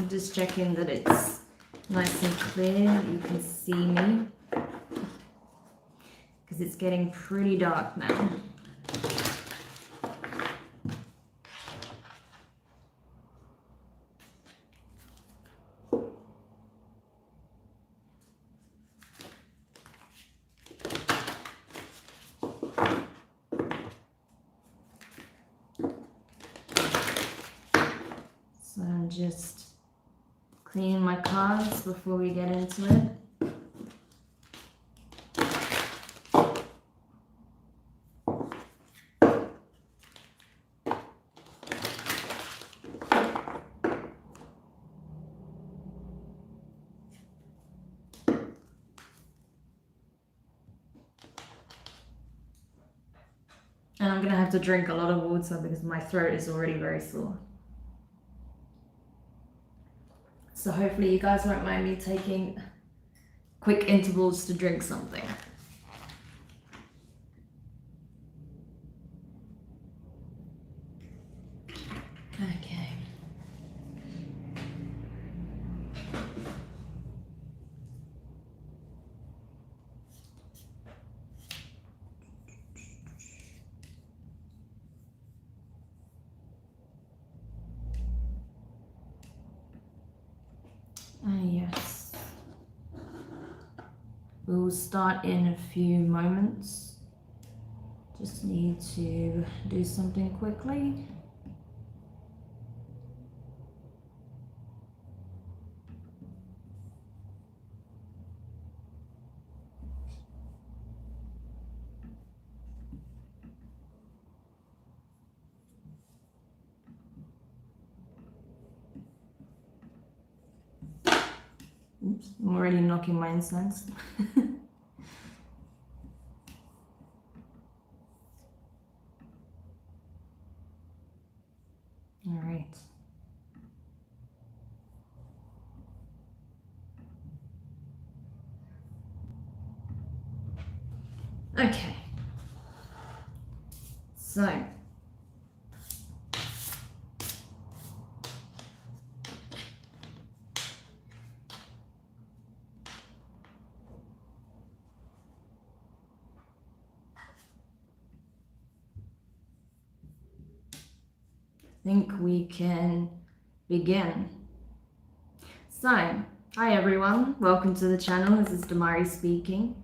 just checking that it's nice and clear, you can see me, because it's getting pretty dark now. So I'm just cleaning my cards before we get into it. And I'm going to have to drink a lot of water because my throat is already very sore. So hopefully you guys won't mind me taking quick intervals to drink something. Okay. Yes. We'll start in a few moments. Just need to do something quickly. Oops, I'm already knocking my incense. All right. Okay. So, I think we can begin. So, hi everyone, welcome to the channel. This is Damari speaking.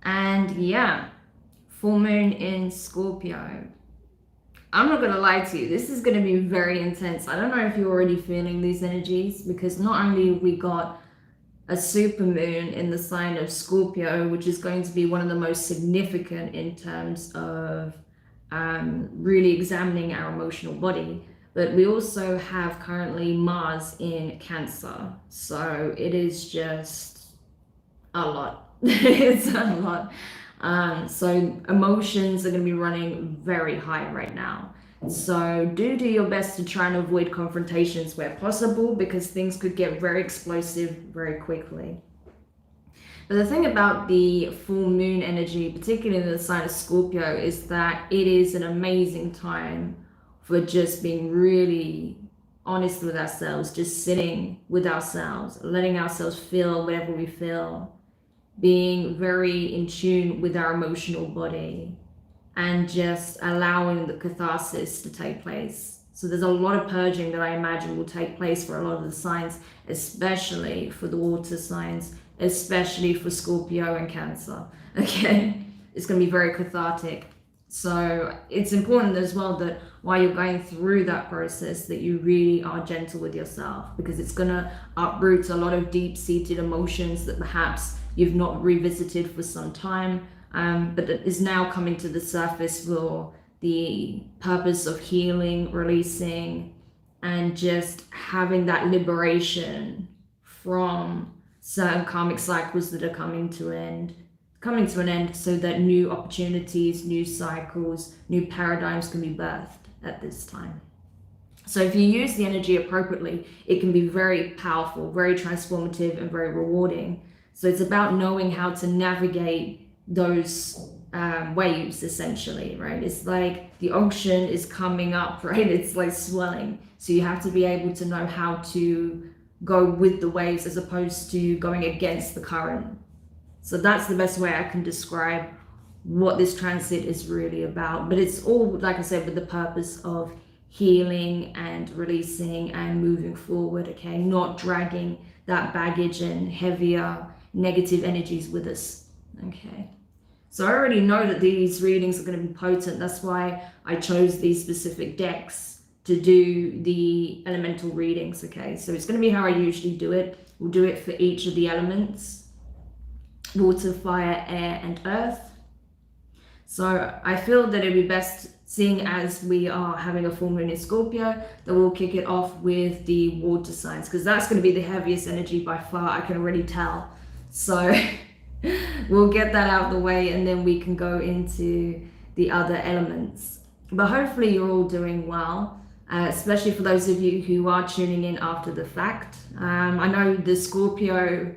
And yeah, full moon in Scorpio. I'm not gonna lie to you, this is gonna be very intense. I don't know if you're already feeling these energies, because not only we got a super moon in the sign of Scorpio, which is going to be one of the most significant in terms of really examining our emotional body, but we also have currently Mars in Cancer. So it is just a lot. It's a lot. So emotions are going to be running very high right now. So do your best to try and avoid confrontations where possible, because things could get very explosive very quickly. But the thing about the full moon energy, particularly in the sign of Scorpio, is that it is an amazing time for just being really honest with ourselves, just sitting with ourselves, letting ourselves feel whatever we feel, being very in tune with our emotional body, and just allowing the catharsis to take place. So there's a lot of purging that I imagine will take place for a lot of the signs, especially for the water signs, especially for Scorpio and Cancer. Okay, it's going to be very cathartic. So it's important as well that while you're going through that process, that you really are gentle with yourself, because it's going to uproot a lot of deep-seated emotions that perhaps you've not revisited for some time, but it is now coming to the surface for the purpose of healing, releasing, and just having that liberation from certain karmic cycles that are coming to an end, so that new opportunities, new cycles, new paradigms can be birthed at this time. So if you use the energy appropriately, it can be very powerful, very transformative, and very rewarding. So it's about knowing how to navigate those waves, essentially, right? It's like the ocean is coming up, right? It's like swelling. So you have to be able to know how to go with the waves as opposed to going against the current. So that's the best way I can describe what this transit is really about. But it's all, like I said, with the purpose of healing and releasing and moving forward, okay? Not dragging that baggage and heavier negative energies with us, okay? So I already know that these readings are going to be potent. That's why I chose these specific decks to do the elemental readings, okay? So it's going to be how I usually do it. We'll do it for each of the elements: water, fire, air, and earth. So I feel that it'd be best, seeing as we are having a full moon in Scorpio, that we'll kick it off with the water signs, because that's going to be the heaviest energy by far. I can already tell. So we'll get that out of the way, and then we can go into the other elements. But hopefully you're all doing well, especially for those of you who are tuning in after the fact. I know the Scorpio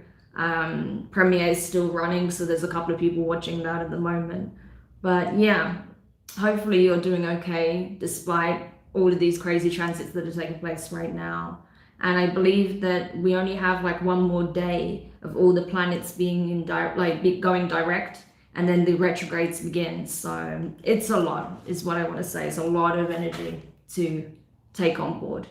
premiere is still running, so there's a couple of people watching that at the moment. But yeah, hopefully you're doing okay despite all of these crazy transits that are taking place right now. And I believe that we only have like one more day of all the planets being in going direct, and then the retrogrades begin. So it's a lot, is what I want to say. It's a lot of energy to take on board.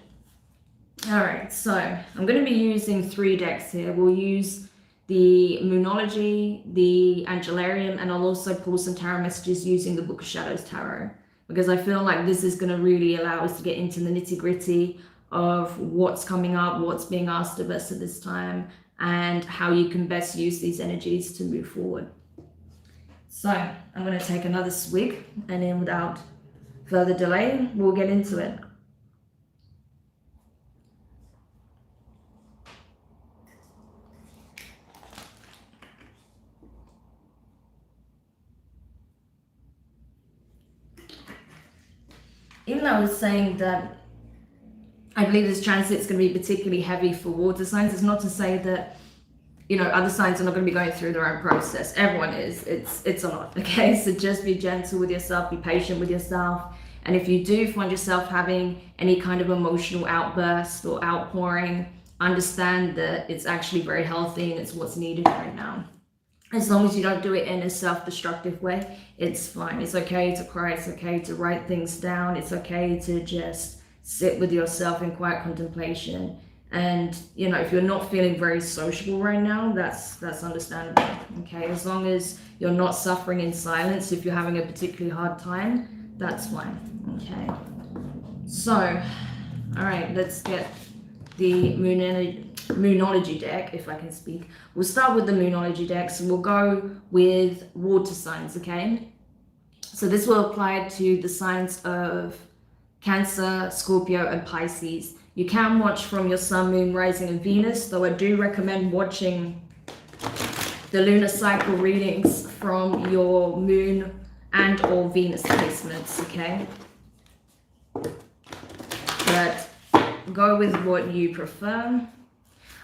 All right, so I'm going to be using 3 decks here. We'll use the Moonology, the Angelarium, and I'll also pull some tarot messages using the Book of Shadows Tarot, because I feel like this is going to really allow us to get into the nitty-gritty of what's coming up, what's being asked of us at this time, and how you can best use these energies to move forward. So I'm going to take another swig, and then without further delay, we'll get into it. Even though I was saying that I believe this transit is going to be particularly heavy for water signs, it's not to say that, you know, other signs are not going to be going through their own process. Everyone is. It's a lot, okay? So just be gentle with yourself, be patient with yourself. And if you do find yourself having any kind of emotional outburst or outpouring, understand that it's actually very healthy and it's what's needed right now. As long as you don't do it in a self-destructive way, it's fine. It's okay to cry. It's okay to write things down. It's okay to just sit with yourself in quiet contemplation. And, you know, if you're not feeling very sociable right now, that's understandable, okay? As long as you're not suffering in silence, if you're having a particularly hard time, that's fine, okay? So, all right, let's get the Moonology deck, if I can speak. We'll start with the Moonology deck, so we'll go with water signs, okay? So this will apply to the signs of Cancer, Scorpio, and Pisces. You can watch from your Sun, Moon, Rising, and Venus, though I do recommend watching the lunar cycle readings from your Moon and or Venus placements, okay? But go with what you prefer.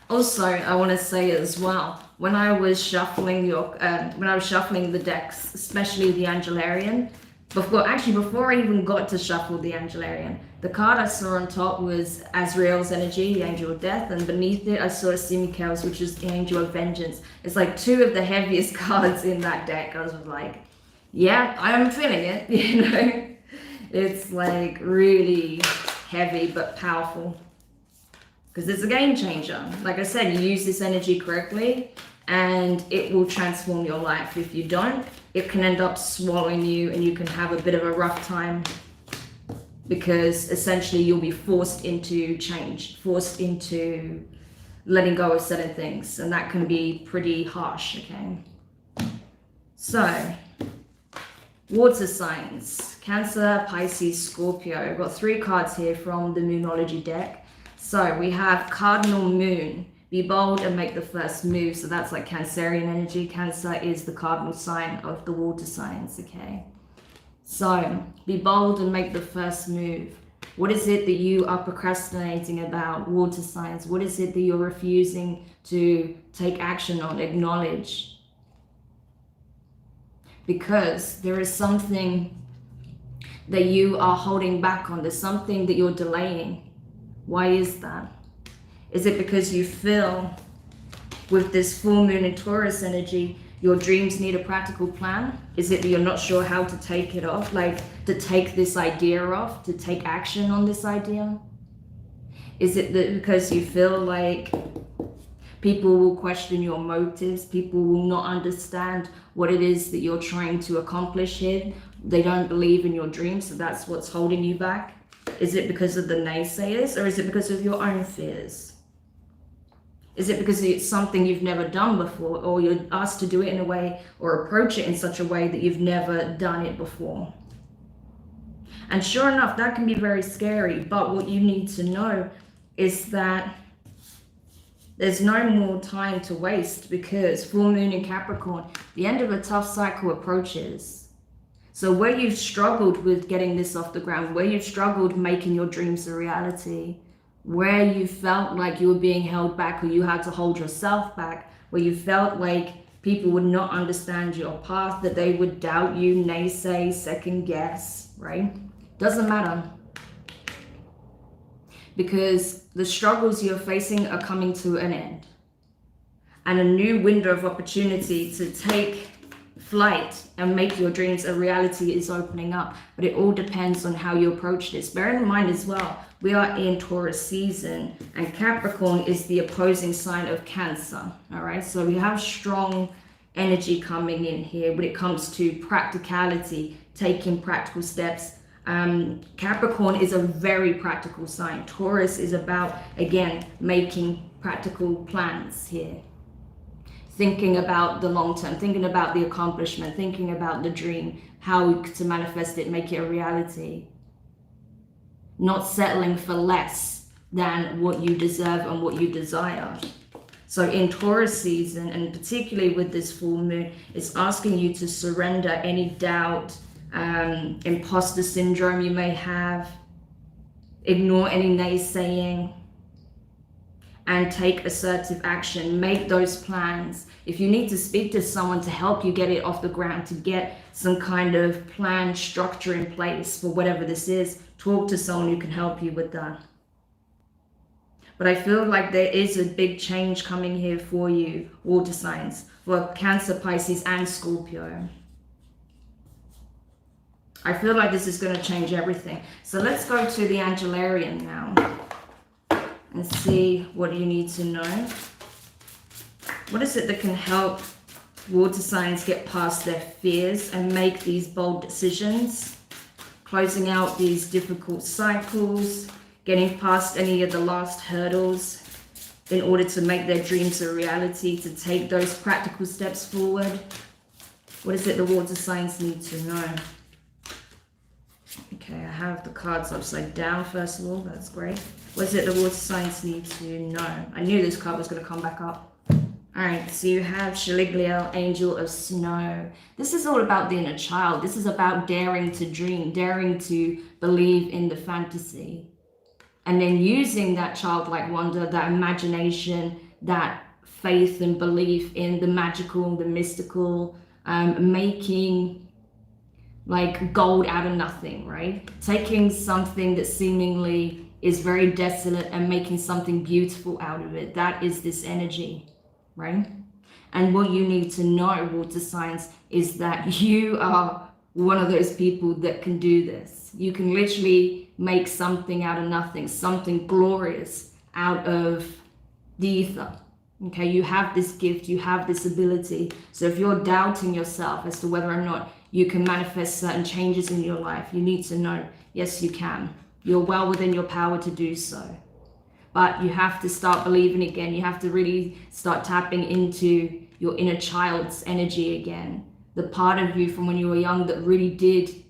Also, I want to say as well, when I was shuffling the decks, especially the Angelarium, before I even got to shuffle the Angelarium, the card I saw on top was Azrael's energy, the angel of death, and beneath it I saw Simichel's, which is the angel of vengeance. It's like 2 of the heaviest cards in that deck. I was like, yeah, I'm feeling it, you know? It's like really heavy but powerful, because it's a game changer. Like I said, you use this energy correctly and it will transform your life. If you don't, it can end up swallowing you and you can have a bit of a rough time, because essentially you'll be forced into change, forced into letting go of certain things, and that can be pretty harsh, okay? So, water signs, Cancer, Pisces, Scorpio. I've got 3 cards here from the Moonology deck. So we have Cardinal Moon. Be bold and make the first move. So that's like Cancerian energy. Cancer is the cardinal sign of the water signs, okay? So be bold and make the first move. What is it that you are procrastinating about, water signs? What is it that you're refusing to take action on, acknowledge? Because there is something that you are holding back on. There's something that you're delaying. Why is that? Is it because you feel with this full moon in Taurus energy, your dreams need a practical plan? Is it that you're not sure how to take it off, like to take this idea off, to take action on this idea? Is it that because you feel like people will question your motives, people will not understand what it is that you're trying to accomplish here? They don't believe in your dreams, so that's what's holding you back? Is it because of the naysayers, or is it because of your own fears? Is it because it's something you've never done before, or you're asked to do it in a way or approach it in such a way that you've never done it before? And sure enough, that can be very scary, but what you need to know is that there's no more time to waste, because full moon in Capricorn, the end of a tough cycle approaches. So where you've struggled with getting this off the ground, where you've struggled making your dreams a reality, where you felt like you were being held back, or you had to hold yourself back, where you felt like people would not understand your path, that they would doubt you, naysay, second guess, right? Doesn't matter. Because the struggles you're facing are coming to an end. And a new window of opportunity to take flight and make your dreams a reality is opening up. But it all depends on how you approach this. Bear in mind as well, we are in Taurus season, and Capricorn is the opposing sign of Cancer. All right, so we have strong energy coming in here when it comes to practicality, taking practical steps. Capricorn is a very practical sign. Taurus is about, again, making practical plans here. Thinking about the long term, thinking about the accomplishment, thinking about the dream, how to manifest it, make it a reality. Not settling for less than what you deserve and what you desire. So in Taurus season, and particularly with this full moon, it's asking you to surrender any doubt, imposter syndrome you may have, ignore any naysaying, and take assertive action. Make those plans. If you need to speak to someone to help you get it off the ground, to get some kind of plan, structure in place for whatever this is, talk to someone who can help you with that. But I feel like there is a big change coming here for you, water signs, for Cancer, Pisces, and Scorpio. I feel like this is going to change everything. So let's go to the Angelarium now and see what you need to know. What is it that can help water signs get past their fears and make these bold decisions? Closing out these difficult cycles, getting past any of the last hurdles in order to make their dreams a reality, to take those practical steps forward. What is it the water signs need to know? Okay, I have the cards upside down first of all, that's great. What is it the water signs need to know? I knew this card was going to come back up. Alright, so you have Shaligliel, Angel of Snow. This is all about the inner child. This is about daring to dream, daring to believe in the fantasy. And then using that childlike wonder, that imagination, that faith and belief in the magical, the mystical, making like gold out of nothing, right? Taking something that seemingly is very desolate and making something beautiful out of it. That is this energy, right? And what you need to know, water signs, is that you are one of those people that can do this. You can literally make something out of nothing, something glorious out of the ether. Okay, you have this gift, you have this ability. So if you're doubting yourself as to whether or not you can manifest certain changes in your life, you need to know, yes, you can. You're well within your power to do so. But you have to start believing again. You have to really start tapping into your inner child's energy again. The part of you from when you were young that really did,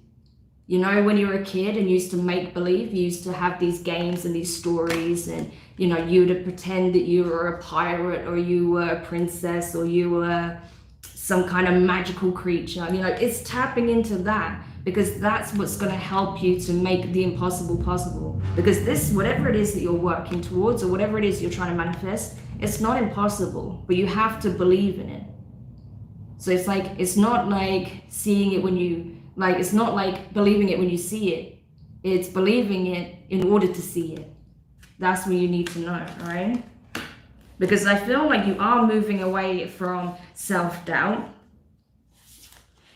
you know, when you were a kid and used to make believe, you used to have these games and these stories, and, you know, you would pretend that you were a pirate, or you were a princess, or you were some kind of magical creature. You know, it's tapping into that, because that's what's going to help you to make the impossible possible. Because this, whatever it is that you're working towards, or whatever it is you're trying to manifest, it's not impossible, but you have to believe in it. So it's like, it's not like seeing it when you, like, it's not like believing it when you see it. It's believing it in order to see it. That's what you need to know, all right? Because I feel like you are moving away from self-doubt.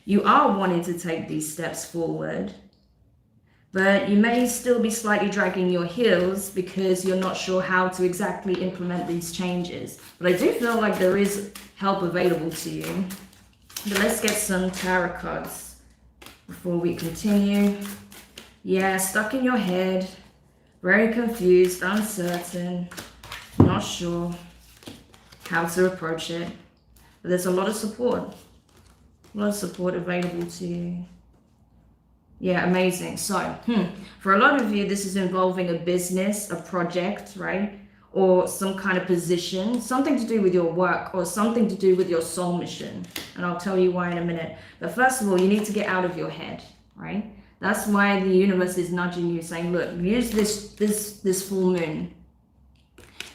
You are wanting to take these steps forward, but you may still be slightly dragging your heels because you're not sure how to exactly implement these changes. But I do feel like there is help available to you. But let's get some tarot cards before we continue. Yeah, stuck in your head, very confused, uncertain, not sure how to approach it. But there's a lot of support available to you. Yeah, amazing. So, for a lot of you, this is involving a business, a project, right? Or some kind of position, something to do with your work or something to do with your soul mission. And I'll tell you why in a minute. But first of all, you need to get out of your head, right? That's why the universe is nudging you, saying, look, use this full moon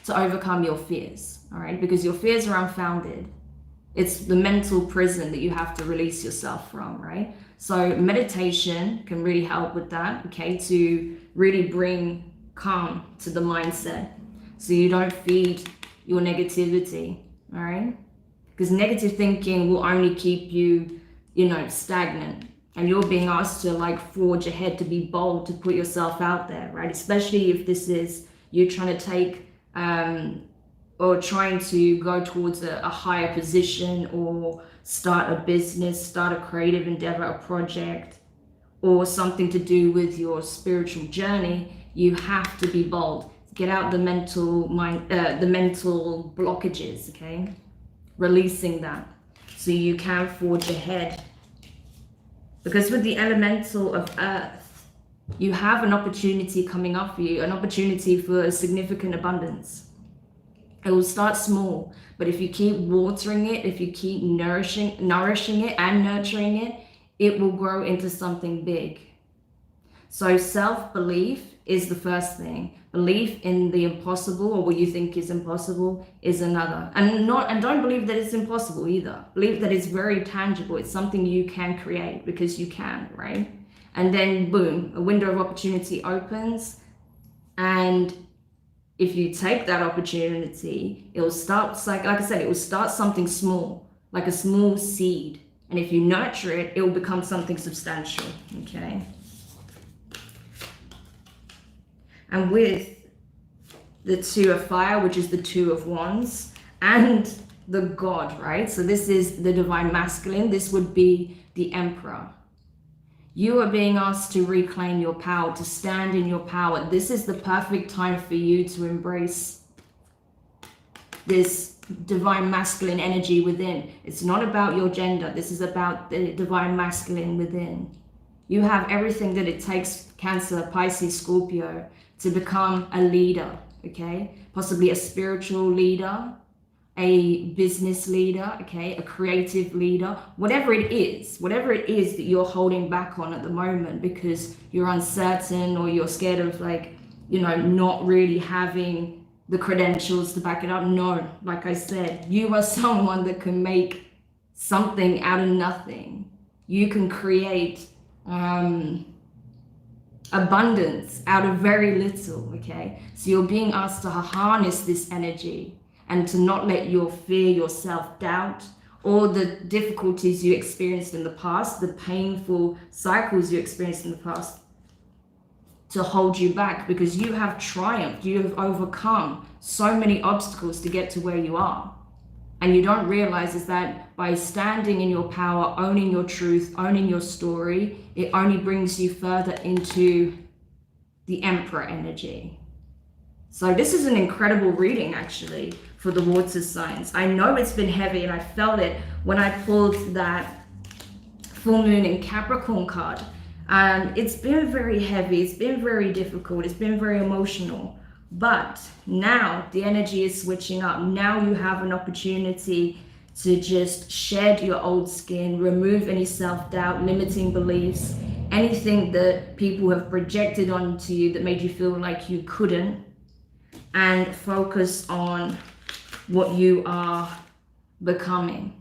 to overcome your fears, all right? Because your fears are unfounded. It's the mental prison that you have to release yourself from, right? So meditation can really help with that, okay? To really bring calm to the mindset so you don't feed your negativity, all right? Because negative thinking will only keep you, stagnant. And you're being asked to like forge ahead, to be bold, to put yourself out there, right? Especially if this is you trying to take or trying to go towards a higher position or start a business, start a creative endeavor, a project, or something to do with your spiritual journey. You have to be bold. Get out the mental blockages, okay? Releasing that so you can forge ahead. Because with the elemental of earth, you have an opportunity coming up for you, an opportunity for a significant abundance. It will start small, but if you keep watering it, if you keep nourishing it and nurturing it, it will grow into something big. So self-belief is the first thing. Belief in the impossible, or what you think is impossible, is another. And don't believe that it's impossible either. Believe that it's very tangible. It's something you can create, because you can, right? And then boom, a window of opportunity opens, and if you take that opportunity, it will start, like I said, it will start something small, like a small seed. And if you nurture it, it will become something substantial, okay? And with the Two of Fire, which is the Two of Wands, and the God, right? So this is the divine masculine. This would be the Emperor. You are being asked to reclaim your power, to stand in your power. This is the perfect time for you to embrace this divine masculine energy within. It's not about your gender. This is about the divine masculine within. You have everything that it takes, Cancer, Pisces, Scorpio, to become a leader, okay? Possibly a spiritual leader, a business leader, okay, a creative leader, whatever it is that you're holding back on at the moment because you're uncertain or you're scared of not really having the credentials to back it up. No, like I said, you are someone that can make something out of nothing. You can create abundance out of very little, okay? So you're being asked to harness this energy and to not let your fear, your self-doubt, all the difficulties you experienced in the past, the painful cycles you experienced in the past, to hold you back, because you have triumphed. You have overcome so many obstacles to get to where you are. And you don't realize is that by standing in your power, owning your truth, owning your story, it only brings you further into the Emperor energy. So this is an incredible reading, actually, for the water signs. I know it's been heavy, and I felt it when I pulled that full moon in Capricorn card. It's been very heavy. It's been very difficult. It's been very emotional. But now the energy is switching up. Now you have an opportunity to just shed your old skin, remove any self-doubt, limiting beliefs, anything that people have projected onto you that made you feel like you couldn't, and focus on what you are becoming,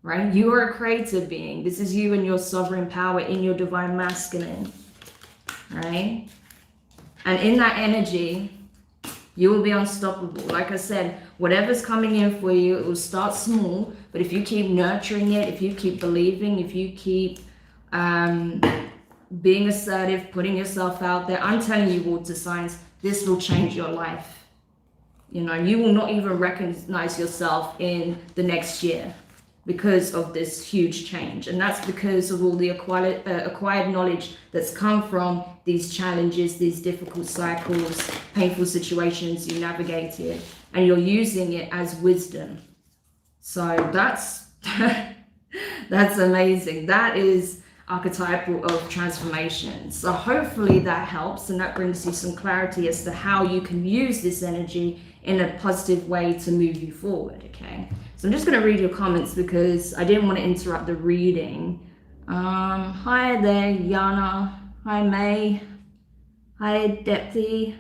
right? You are a creative being. This is you and your sovereign power in your divine masculine, right? And in that energy, You will be unstoppable. Like I said, whatever's coming in for you, it will start small, but if you keep nurturing it, if you keep believing, if you keep being assertive, putting yourself out there, I'm telling you, water signs, this will change your life. You know, you will not even recognize yourself in the next year because of this huge change. And that's because of all the acquired knowledge that's come from these challenges, these difficult cycles, painful situations you navigated, and you're using it as wisdom. So that's that's amazing. That is archetypal of transformation. So hopefully that helps, and that brings you some clarity as to how you can use this energy in a positive way to move you forward. Okay, so I'm just going to read your comments because I didn't want to interrupt the reading. Hi there, Yana. Hi, May. Hi, Depthi.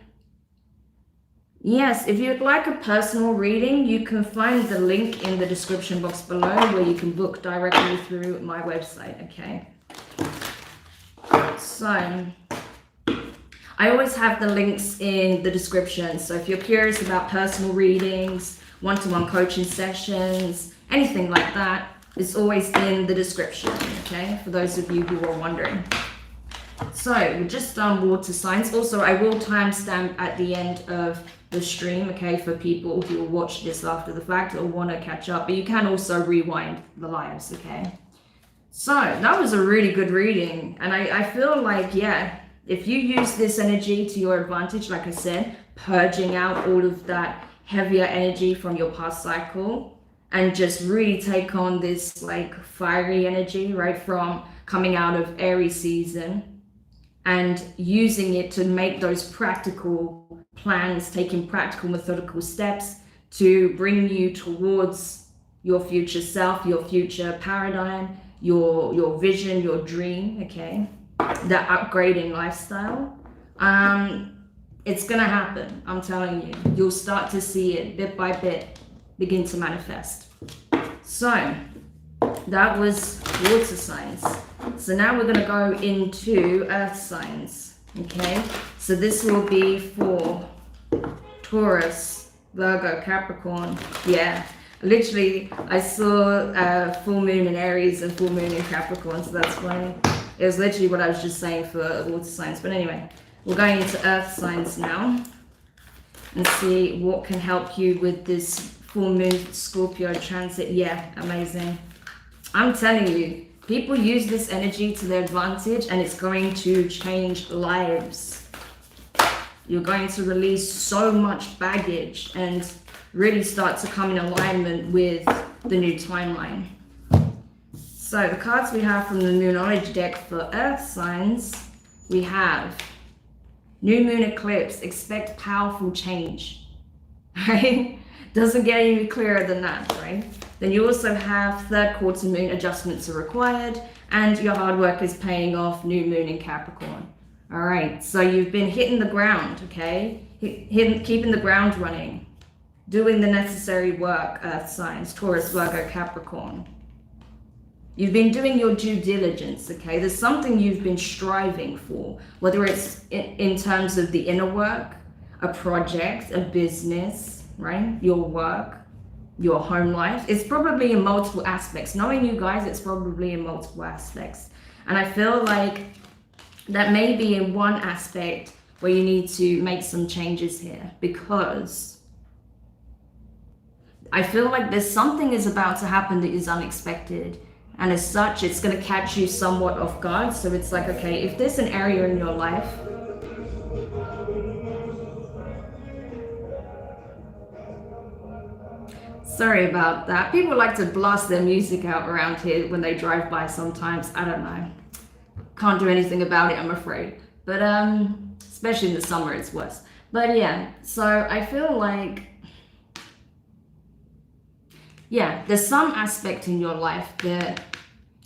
Yes, if you'd like a personal reading, you can find the link in the description box below where you can book directly through my website. Okay, so I always have the links in the description. So if you're curious about personal readings, one-to-one coaching sessions, anything like that, it's always in the description, okay? For those of you who are wondering. So we're just done water signs. Also, I will timestamp at the end of the stream, okay, for people who will watch this after the fact or want to catch up. But you can also rewind the lives, okay? So that was a really good reading. And I feel like, yeah, if you use this energy to your advantage, like I said, purging out all of that heavier energy from your past cycle and just really take on this like fiery energy, right, from coming out of Aries season and using it to make those practical plans, taking practical methodical steps to bring you towards your future self, your future paradigm, your vision, your dream, okay? That upgrading lifestyle, it's gonna happen. I'm telling you, you'll start to see it bit by bit begin to manifest. So that was water signs. So now we're gonna go into earth signs. Okay, so this will be for Taurus, Virgo, Capricorn. Yeah, literally I saw full moon in Aries and full moon in Capricorn, so that's funny. It was literally what I was just saying for water signs. But anyway, we're going into earth signs now and see what can help you with this full moon Scorpio transit. Yeah, amazing. I'm telling you, people use this energy to their advantage and it's going to change lives. You're going to release so much baggage and really start to come in alignment with the new timeline. So the cards we have from the Moonology deck for earth signs, we have new moon eclipse, expect powerful change, right? Doesn't get any clearer than that, right? Then you also have third quarter moon, adjustments are required, and your hard work is paying off, new moon in Capricorn. All right, so you've been hitting the ground, okay? Keeping the ground running, doing the necessary work, earth signs, Taurus, Virgo, Capricorn. You've been doing your due diligence, okay? There's something you've been striving for, whether it's in terms of the inner work, a project, a business, right? Your work, your home life. It's probably in multiple aspects. Knowing you guys, it's probably in multiple aspects. And I feel like that may be in one aspect where you need to make some changes here, because I feel like there's something is about to happen that is unexpected. And as such, it's going to catch you somewhat off guard. So it's like, okay, if there's an area in your life sorry about that. People like to blast their music out around here when they drive by sometimes. I don't know. Can't do anything about it, I'm afraid. But especially in the summer, it's worse. But yeah, so I feel like, yeah, there's some aspect in your life that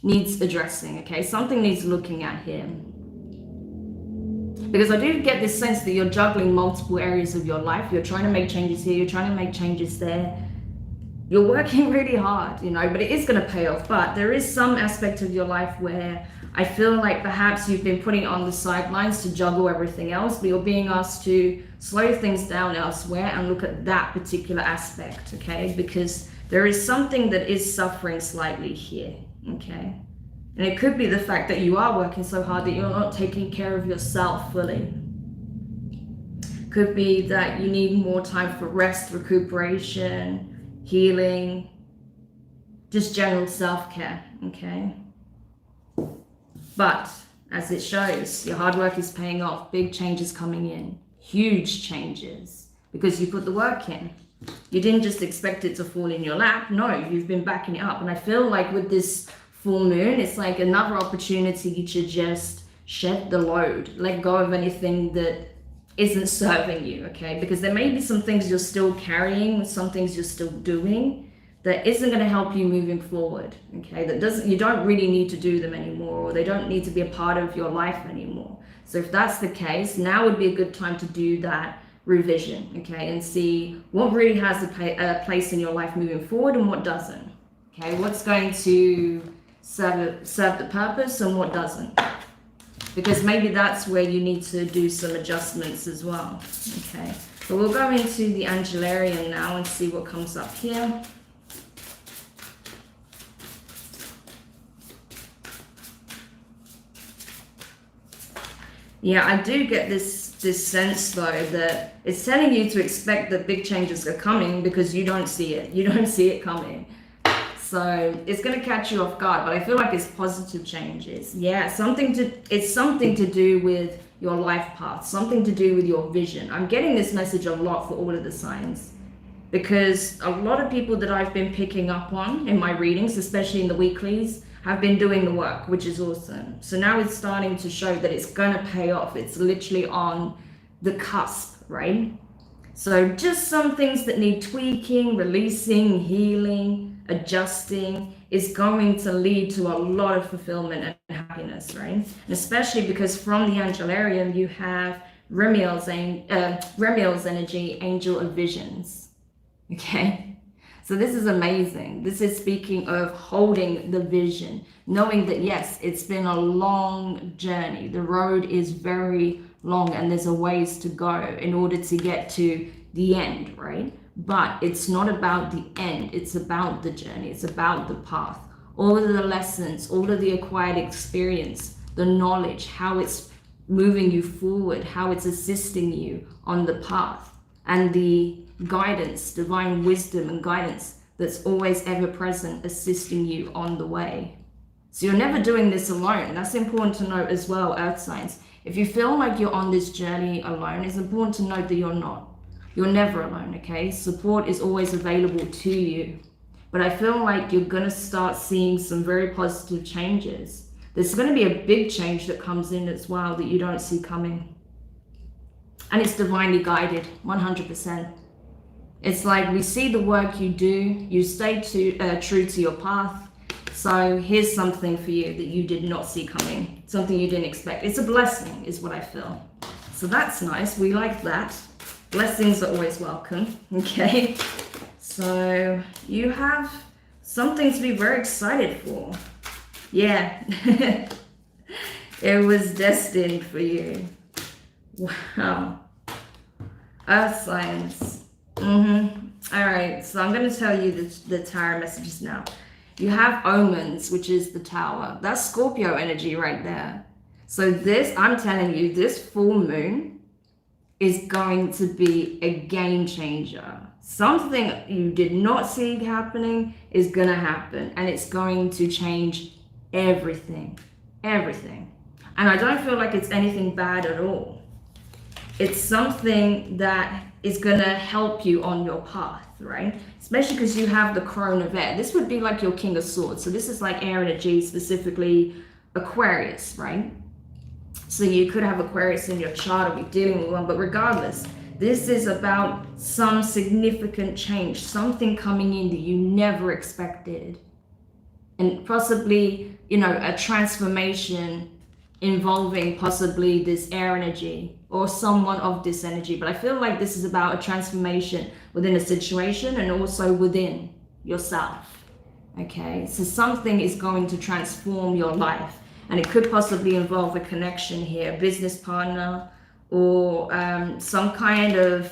needs addressing, okay? Something needs looking at here. Because I do get this sense that you're juggling multiple areas of your life. You're trying to make changes here, you're trying to make changes there. You're working really hard, you know, but it is going to pay off. But there is some aspect of your life where I feel like perhaps you've been putting it on the sidelines to juggle everything else, but you're being asked to slow things down elsewhere and look at that particular aspect, okay? Because there is something that is suffering slightly here, okay? And it could be the fact that you are working so hard that you're not taking care of yourself fully. Could be that you need more time for rest, recuperation, healing, just general self-care, okay? But as it shows, your hard work is paying off. Big changes coming in, huge changes, because you put the work in. You didn't just expect it to fall in your lap. No, you've been backing it up. And I feel like with this full moon, it's like another opportunity to just shed the load, let go of anything that isn't serving you, okay? Because there may be some things you're still carrying, some things you're still doing that isn't going to help you moving forward, okay? You don't really need to do them anymore, or they don't need to be a part of your life anymore. So if that's the case, now would be a good time to do that revision, okay? And see what really has a place in your life moving forward and what doesn't, okay? What's going to serve the purpose and what doesn't. Because maybe that's where you need to do some adjustments as well, okay? So we'll go into the Angelarium now and see what comes up here. Yeah, I do get this sense though that it's telling you to expect that big changes are coming because you don't see it. You don't see it coming. So it's going to catch you off guard, but I feel like it's positive changes. Yeah, it's something to do with your life path, something to do with your vision. I'm getting this message a lot for all of the signs because a lot of people that I've been picking up on in my readings, especially in the weeklies, have been doing the work, which is awesome. So now it's starting to show that it's going to pay off. It's literally on the cusp, right? So just some things that need tweaking, releasing, healing, adjusting is going to lead to a lot of fulfillment and happiness, right? And especially because from the Angelarium, you have Remiel's energy, Angel of Visions, okay? So this is amazing. This is speaking of holding the vision, knowing that yes, it's been a long journey. The road is very long and there's a ways to go in order to get to the end, right? But it's not about the end. It's about the journey. It's about the path. All of the lessons, all of the acquired experience, the knowledge, how it's moving you forward, how it's assisting you on the path, and the guidance, divine wisdom and guidance that's always ever present, assisting you on the way. So you're never doing this alone. That's important to note as well, Earth signs. If you feel like you're on this journey alone, it's important to note that you're not. You're never alone, okay? Support is always available to you. But I feel like you're gonna start seeing some very positive changes. There's gonna be a big change that comes in as well that you don't see coming. And it's divinely guided, 100%. It's like we see the work you do, you stay true to your path. So here's something for you that you did not see coming, something you didn't expect. It's a blessing is what I feel. So that's nice, we like that. Blessings are always welcome, okay? So you have something to be very excited for. Yeah, it was destined for you. Wow. Earth signs. All right, so I'm going to tell you the tarot messages now. You have omens, which is the tower. That's Scorpio energy right there. So this, I'm telling you, this full moon is going to be a game changer. Something you did not see happening is going to happen, and it's going to change everything. Everything. And I don't feel like it's anything bad at all. It's something that is going to help you on your path, right? Especially because you have the crone of air. This would be like your king of swords. So this is like air energy, specifically Aquarius, right? So you could have Aquarius in your chart or be dealing with one, but regardless, this is about some significant change, something coming in that you never expected. And possibly, you know, a transformation involving possibly this air energy or someone of this energy. But I feel like this is about a transformation within a situation and also within yourself. Okay, so something is going to transform your life, and it could possibly involve a connection here, a business partner or some kind of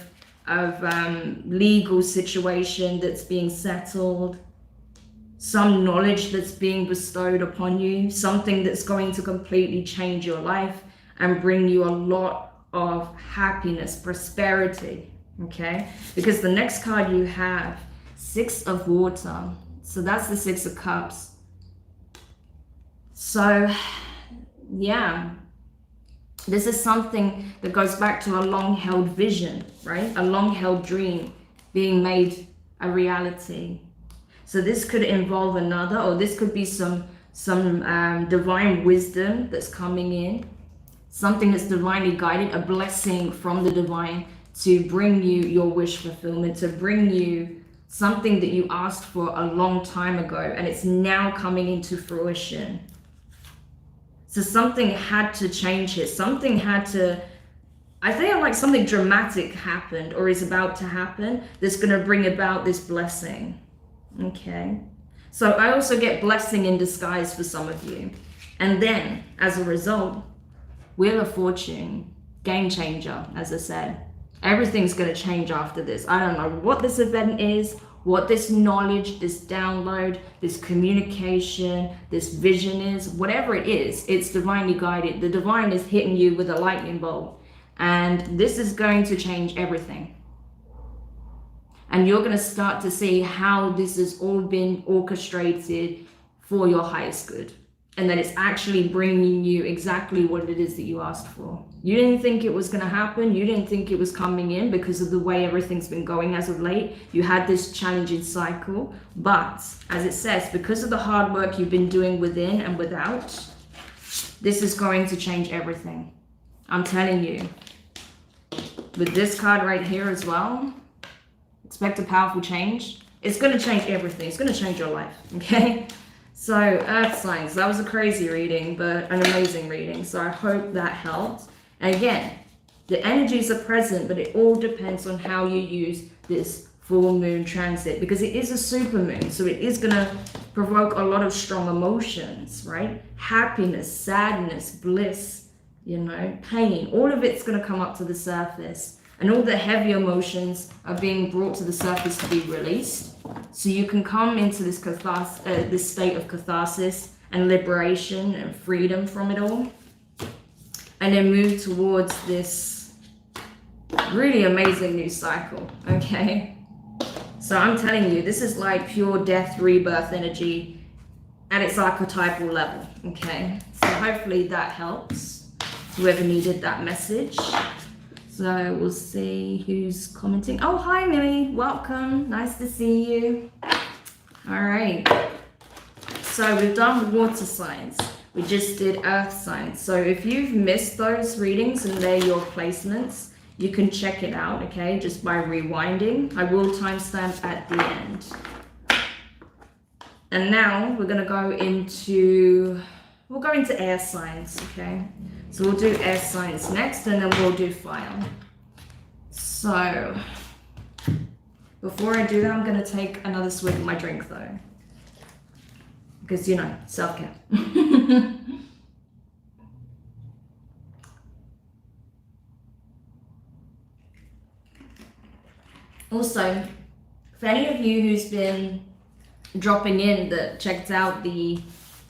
legal situation that's being settled, some knowledge that's being bestowed upon you, something that's going to completely change your life and bring you a lot of happiness, prosperity, okay? Because the next card you have, Six of Water. So that's the Six of Cups. So, yeah, this is something that goes back to a long-held vision, right? A long-held dream being made a reality. So this could involve another, or this could be some divine wisdom that's coming in, something that's divinely guided, a blessing from the divine to bring you your wish fulfillment, to bring you something that you asked for a long time ago, and it's now coming into fruition. So something had to change here. Something had to, I feel like something dramatic happened or is about to happen that's going to bring about this blessing. Okay. So I also get blessing in disguise for some of you. And then, as a result, Wheel of Fortune, game changer, as I said. Everything's going to change after this. I don't know what this event is, what this knowledge, this download, this communication, this vision is, whatever it is, it's divinely guided. The divine is hitting you with a lightning bolt. And this is going to change everything. And you're going to start to see how this has all been orchestrated for your highest good. And that it's actually bringing you exactly what it is that you asked for. You didn't think it was going to happen. You didn't think it was coming in because of the way everything's been going as of late. You had this challenging cycle. But as it says, because of the hard work you've been doing within and without, this is going to change everything. I'm telling you. With this card right here as well, expect a powerful change. It's going to change everything. It's going to change your life. Okay? So, Earth signs, that was a crazy reading, but an amazing reading. So I hope that helped. And again, the energies are present, but it all depends on how you use this full moon transit, because it is a super moon. So it is going to provoke a lot of strong emotions, right? Happiness, sadness, bliss, you know, pain. All of it's going to come up to the surface. And all the heavy emotions are being brought to the surface to be released. So you can come into this this state of catharsis and liberation and freedom from it all. And then move towards this really amazing new cycle, okay? So I'm telling you, this is like pure death, rebirth energy at its archetypal level, okay? So hopefully that helps whoever needed that message. So we'll see who's commenting. Oh, hi, Millie. Welcome. Nice to see you. All right. So we've done water signs. We just did earth signs. So if you've missed those readings and they're your placements, you can check it out, okay, just by rewinding. I will timestamp at the end. And now we're going to go into, air signs, okay? So we'll do air signs next, and then we'll do fire. So before I do that, I'm going to take another swig of my drink though. Because, you know, self-care. Also, for any of you who's been dropping in that checked out the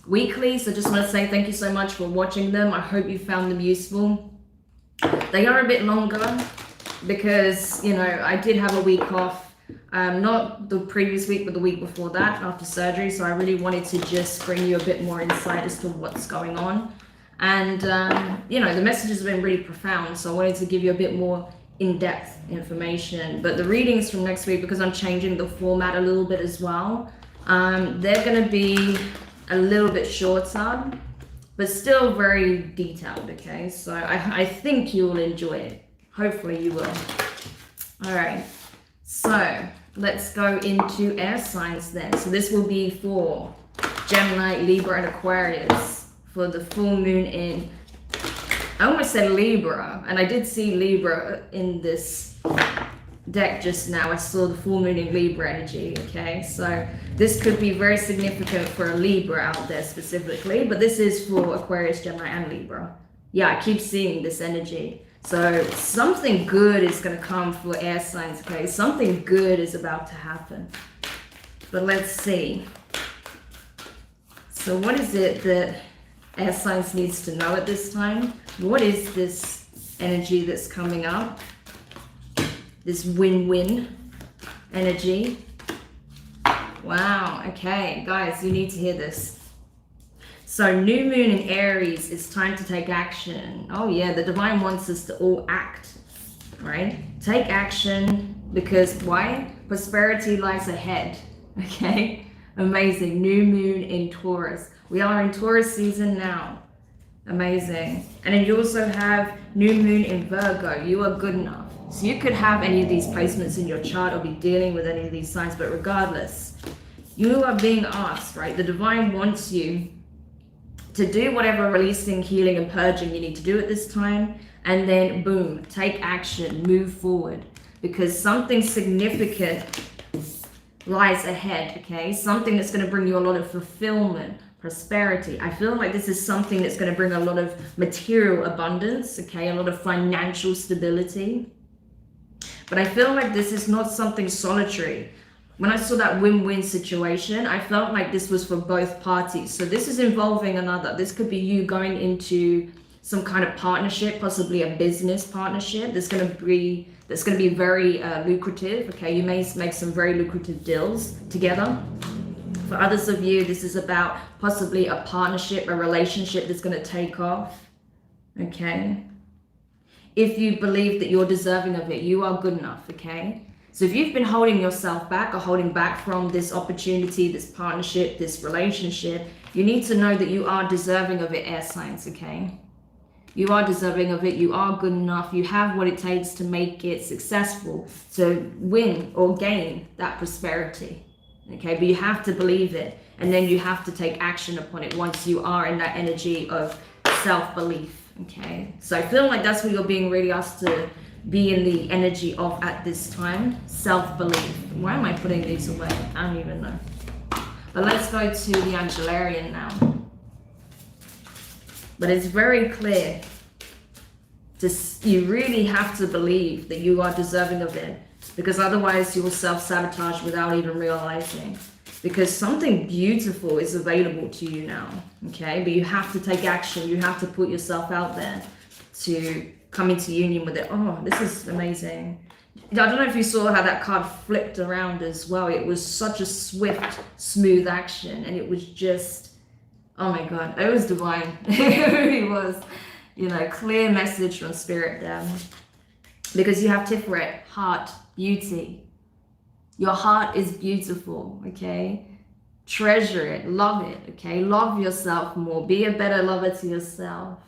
weeklies, I just want to say thank you so much for watching them. I hope you found them useful. They are a bit longer because, you know, I did have a week off, not the previous week, but the week before that after surgery. So I really wanted to just bring you a bit more insight as to what's going on. And, you know, the messages have been really profound. So I wanted to give you a bit more in-depth information. But the readings from next week, because I'm changing the format a little bit as well, they're going to be a little bit shorter, but still very detailed, okay? So I think you'll enjoy it. Hopefully you will. All right, so let's go into air signs then. So this will be for Gemini, Libra, and Aquarius for the full moon in, I almost said Libra, and I did see Libra in this deck just now. I saw the full moon in Libra energy, okay? So this could be very significant for a Libra out there specifically, but this is for Aquarius, Gemini, and Libra. Yeah, I keep seeing this energy. So something good is going to come for air signs, okay? Something good is about to happen. But let's see. So what is it that air signs needs to know at this time? What is this energy that's coming up? This win-win energy. Wow, okay, guys, you need to hear this. So new moon in Aries, it's time to take action. Oh yeah, the divine wants us to all act, right? Take action, because why? Prosperity lies ahead, okay? Amazing, new moon in Taurus. We are in Taurus season now. Amazing. And then you also have new moon in Virgo. You are good enough. So you could have any of these placements in your chart or be dealing with any of these signs, but regardless, you are being asked, right? The divine wants you to do whatever releasing, healing, and purging you need to do at this time. And then boom, take action, move forward, because something significant lies ahead, okay? Something that's going to bring you a lot of fulfillment, prosperity. I feel like this is something that's going to bring a lot of material abundance, okay? A lot of financial stability. But I feel like this is not something solitary. When I saw that win-win situation, I felt like this was for both parties. So this is involving another. This could be you going into some kind of partnership, possibly a business partnership that's going to be very lucrative. Okay, you may make some very lucrative deals together. For others of you, this is about possibly a partnership, a relationship that's going to take off. Okay. If you believe that you're deserving of it, you are good enough, okay? So if you've been holding yourself back or holding back from this opportunity, this partnership, this relationship, you need to know that you are deserving of it, air signs, okay? You are deserving of it. You are good enough. You have what it takes to make it successful, to win or gain that prosperity, okay? But you have to believe it, and then you have to take action upon it once you are in that energy of self-belief. Okay, so I feel like that's what you're being really asked to be in the energy of at this time. Self-belief. Why am I putting these away? I don't even know. But let's go to the Angelarium now. But it's very clear. You really have to believe that you are deserving of it, because otherwise you will self-sabotage without even realizing. Because something beautiful is available to you now, okay? But you have to take action. You have to put yourself out there to come into union with it. Oh, this is amazing. I don't know if you saw how that card flipped around as well. It was such a swift, smooth action. And it was just, oh my God, it was divine. It really was, you know, clear message from spirit there. Because you have Tiferet, heart, beauty. Your heart is beautiful, okay? Treasure it, love it, okay? Love yourself more. Be a better lover to yourself.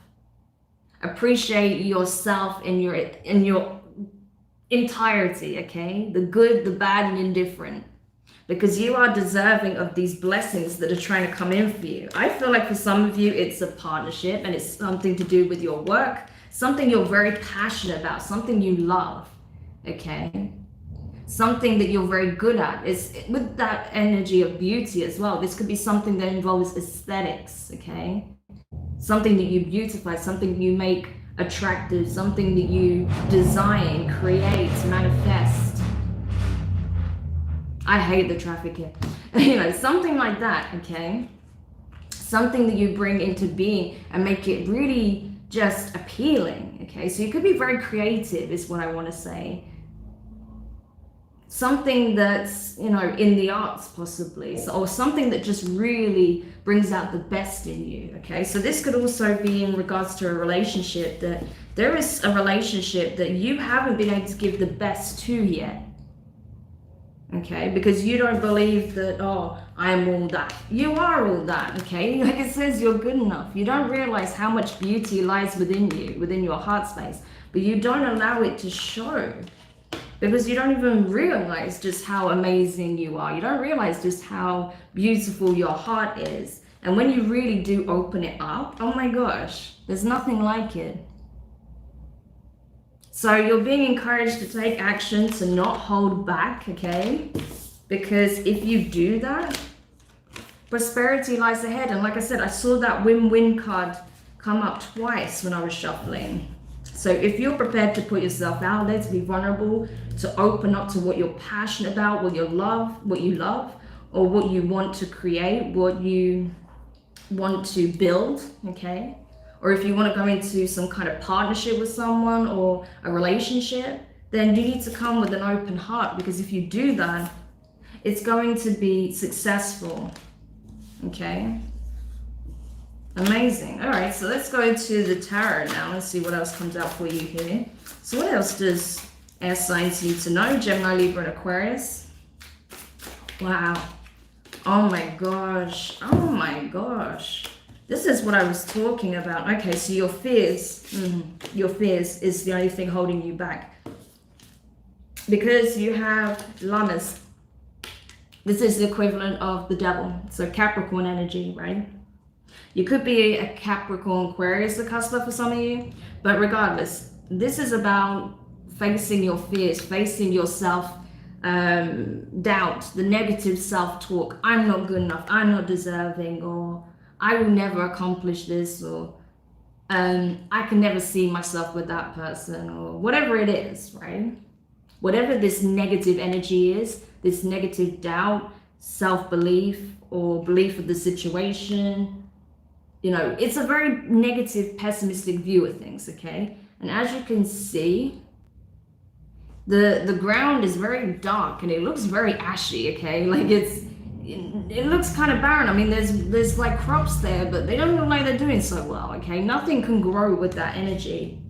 Appreciate yourself in your entirety, okay? The good, the bad, and indifferent. Because you are deserving of these blessings that are trying to come in for you. I feel like for some of you, it's a partnership and it's something to do with your work, something you're very passionate about, something you love, okay? Something that you're very good at. Is with that energy of beauty as well. This could be something that involves aesthetics, okay? Something that you beautify, something you make attractive, something that you design, create, manifest. I hate the traffic here. You know, something like that, okay? Something that you bring into being and make it really just appealing, okay? So you could be very creative is what I want to say. Something that's, you know, in the arts possibly, so, or something that just really brings out the best in you, okay? So this could also be in regards to a relationship, that there is a relationship that you haven't been able to give the best to yet, okay? Because you don't believe that, oh, I'm all that. You are all that, okay? Like it says, you're good enough. You don't realize how much beauty lies within you, within your heart space, but you don't allow it to show. Because you don't even realize just how amazing you are. You don't realize just how beautiful your heart is. And when you really do open it up, oh my gosh, there's nothing like it. So you're being encouraged to take action, to not hold back, okay? Because if you do that, prosperity lies ahead. And like I said, I saw that win-win card come up twice when I was shuffling. So if you're prepared to put yourself out there, to be vulnerable, to open up to what you're passionate about, what you love, or what you want to create, what you want to build, okay? Or if you want to go into some kind of partnership with someone or a relationship, then you need to come with an open heart, because if you do that, it's going to be successful, okay? Amazing. All right, so let's go to the tarot now and see what else comes out for you here. So what else does air signs need to know? Gemini, Libra, and Aquarius. Wow. Oh my gosh. Oh my gosh. This is what I was talking about. Okay, so your fears is the only thing holding you back. Because you have Llamas. This is the equivalent of the devil. So Capricorn energy, right? You could be a Capricorn Aquarius Akaspa for some of you, but regardless, this is about facing your fears, facing your self-doubt, the negative self-talk. I'm not good enough, I'm not deserving, or I will never accomplish this, or I can never see myself with that person, or whatever it is, right? Whatever this negative energy is, this negative doubt, self-belief, or belief of the situation, you know, it's a very negative, pessimistic view of things, okay? And as you can see, the ground is very dark and it looks very ashy, okay? Like it looks kind of barren. I mean, there's like crops there, but they don't look like they're doing so well, okay? Nothing can grow with that energy.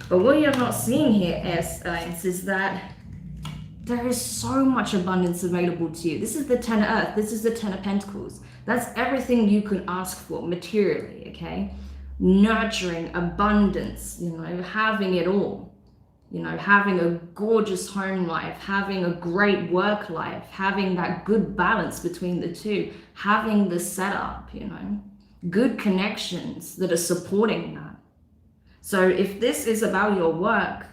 But what you're not seeing here, air signs, is that there is so much abundance available to you. This is the Ten of Earth. This is the Ten of Pentacles. That's everything you can ask for materially, okay? Nurturing, abundance, you know, having it all. You know, having a gorgeous home life, having a great work life, having that good balance between the two, having the setup, you know, good connections that are supporting that. So if this is about your work,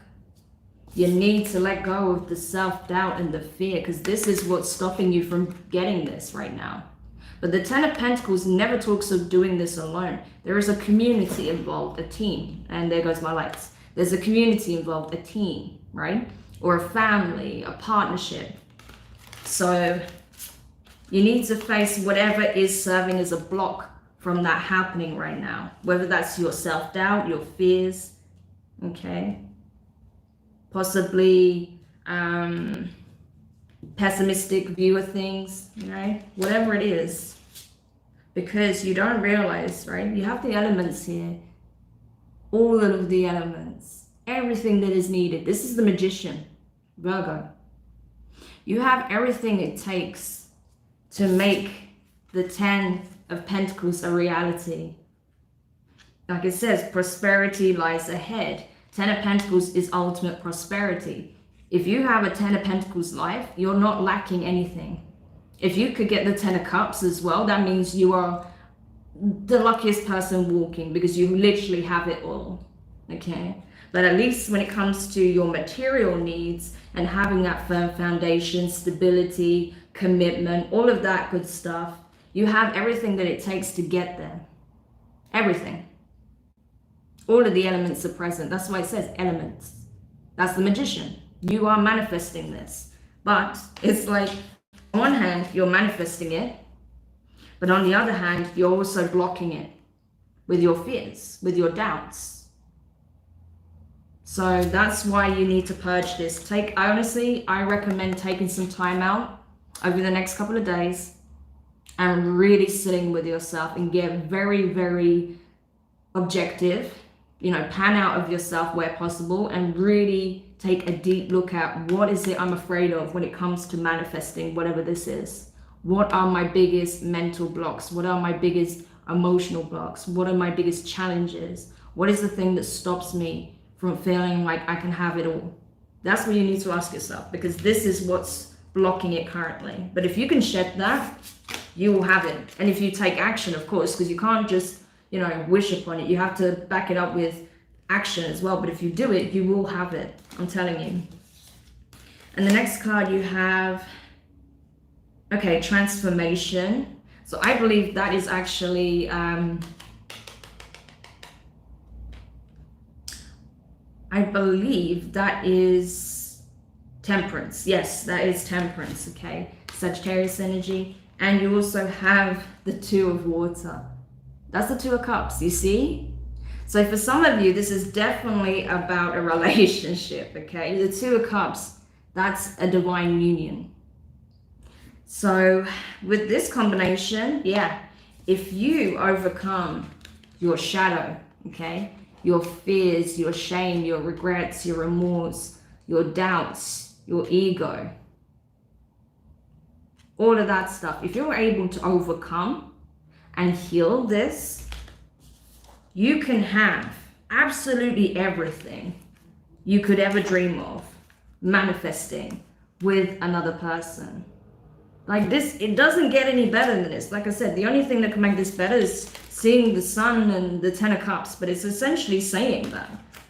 you need to let go of the self-doubt and the fear, because this is what's stopping you from getting this right now. But the Ten of Pentacles never talks of doing this alone. There is a community involved, a team. And there goes my lights. There's a community involved, a team, right? Or a family, a partnership. So you need to face whatever is serving as a block from that happening right now. Whether that's your self-doubt, your fears, okay? Possibly pessimistic view of things, right? Whatever it is, because you don't realize, right? You have the elements here, all of the elements, everything that is needed. This is the Magician, Virgo. You have everything it takes to make the Ten of Pentacles a reality. Like it says, prosperity lies ahead. Ten of Pentacles is ultimate prosperity. If you have a Ten of Pentacles life, you're not lacking anything. If you could get the Ten of Cups as well, that means you are the luckiest person walking, because you literally have it all, okay? But at least when it comes to your material needs and having that firm foundation, stability, commitment, all of that good stuff, you have everything that it takes to get there. Everything. All of the elements are present. That's why it says elements. That's the Magician. You are manifesting this. But it's like, on one hand, you're manifesting it, but on the other hand, you're also blocking it with your fears, with your doubts. So that's why you need to purge this. I recommend taking some time out over the next couple of days and really sitting with yourself and get very, very objective. You know, pan out of yourself where possible and really take a deep look at what is it I'm afraid of when it comes to manifesting whatever this is. What are my biggest mental blocks? What are my biggest emotional blocks? What are my biggest challenges? What is the thing that stops me from feeling like I can have it all? That's what you need to ask yourself, because this is what's blocking it currently. But if you can shed that, you will have it. And if you take action, of course, because you can't just, you know, wish upon it. You have to back it up with action as well. But if you do it, you will have it. I'm telling you. And the next card you have, okay, transformation. So I believe that is actually I believe that is Temperance. Yes, that is Temperance, okay? Sagittarius energy. And you also have the Two of Water. That's the Two of Cups, you see? So for some of you, this is definitely about a relationship, okay? The Two of Cups, that's a divine union. So with this combination, yeah, if you overcome your shadow, okay, your fears, your shame, your regrets, your remorse, your doubts, your ego, all of that stuff, if you're able to overcome and heal this, you can have absolutely everything you could ever dream of manifesting with another person. Like this, it doesn't get any better than this. Like I said, the only thing that can make this better is seeing the Sun and the Ten of Cups, but it's essentially saying that.